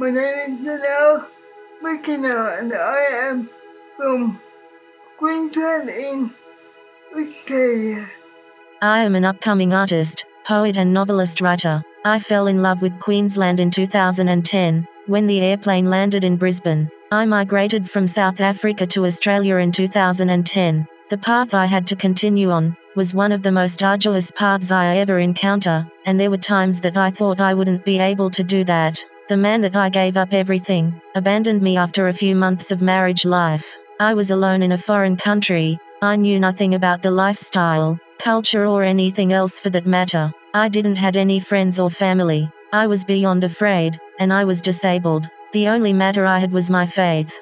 my name is Chanelle and I am from Queensland in Australia. I am an upcoming artist, poet and novelist writer. I fell in love with Queensland in 2010, when the airplane landed in Brisbane. I migrated from South Africa to Australia in 2010. The path I had to continue on was one of the most arduous paths I ever encounter, and there were times that I thought I wouldn't be able to do that. The man that I gave up everything abandoned me after a few months of marriage life. I was alone in a foreign country. I knew nothing about the lifestyle, culture or anything else for that matter. I didn't had any friends or family. I was beyond afraid, and I was disabled. The only matter I had was my faith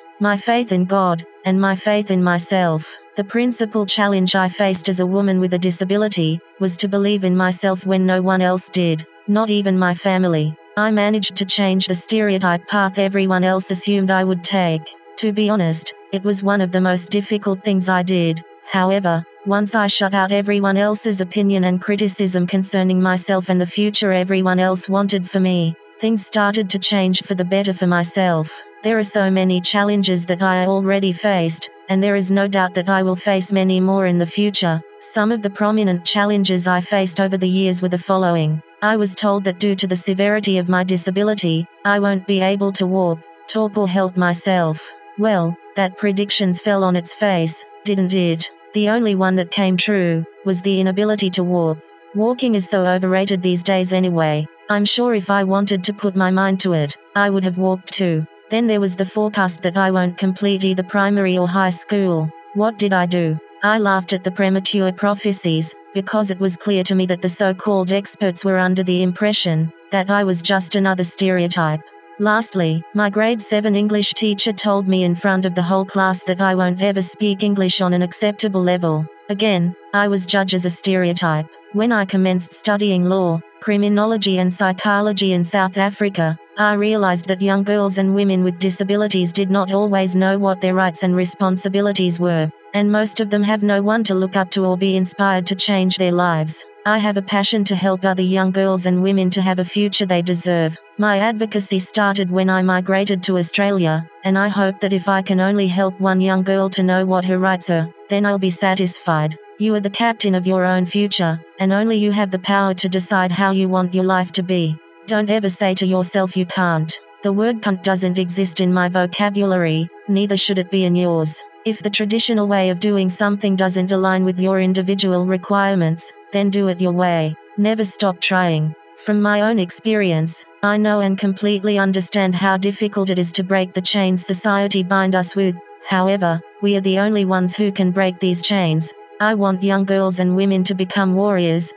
in God, and my faith in myself. The principal challenge I faced as a woman with a disability was to believe in myself when no one else did, not even my family. I managed to change the stereotype path everyone else assumed I would take. To be honest, it was one of the most difficult things I did. However, once I shut out everyone else's opinion and criticism concerning myself and the future everyone else wanted for me, things started to change for the better for myself. There are so many challenges that I already faced, and there is no doubt that I will face many more in the future. Some of the prominent challenges I faced over the years were the following. I was told that due to the severity of my disability, I won't be able to walk, talk or help myself. Well, that predictions fell on its face, didn't it? The only one that came true was the inability to walk. Walking is so overrated these days anyway. I'm sure if I wanted to put my mind to it, I would have walked too. Then there was the forecast that I won't complete either primary or high school. What did I do? I laughed at the premature prophecies, because it was clear to me that the so-called experts were under the impression that I was just another stereotype. Lastly, my grade 7 English teacher told me in front of the whole class that I won't ever speak English on an acceptable level. Again, I was judged as a stereotype. When I commenced studying law, criminology and psychology in South Africa, I realized that young girls and women with disabilities did not always know what their rights and responsibilities were, and most of them have no one to look up to or be inspired to change their lives. I have a passion to help other young girls and women to have a future they deserve. My advocacy started when I migrated to Australia, and I hope that if I can only help one young girl to know what her rights are, then I'll be satisfied. You are the captain of your own future, and only you have the power to decide how you want your life to be. Don't ever say to yourself you can't. The word can't doesn't exist in my vocabulary, neither should it be in yours. If the traditional way of doing something doesn't align with your individual requirements, then do it your way. Never stop trying. From my own experience, I know and completely understand how difficult it is to break the chains society binds us with. However, we are the only ones who can break these chains. I want young girls and women to become warriors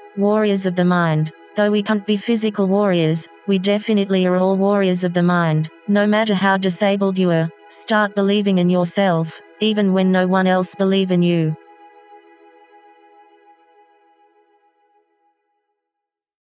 of the mind. Though we can't be physical warriors, we definitely are all warriors of the mind. No matter how disabled you are, start believing in yourself, even when no one else believes in you.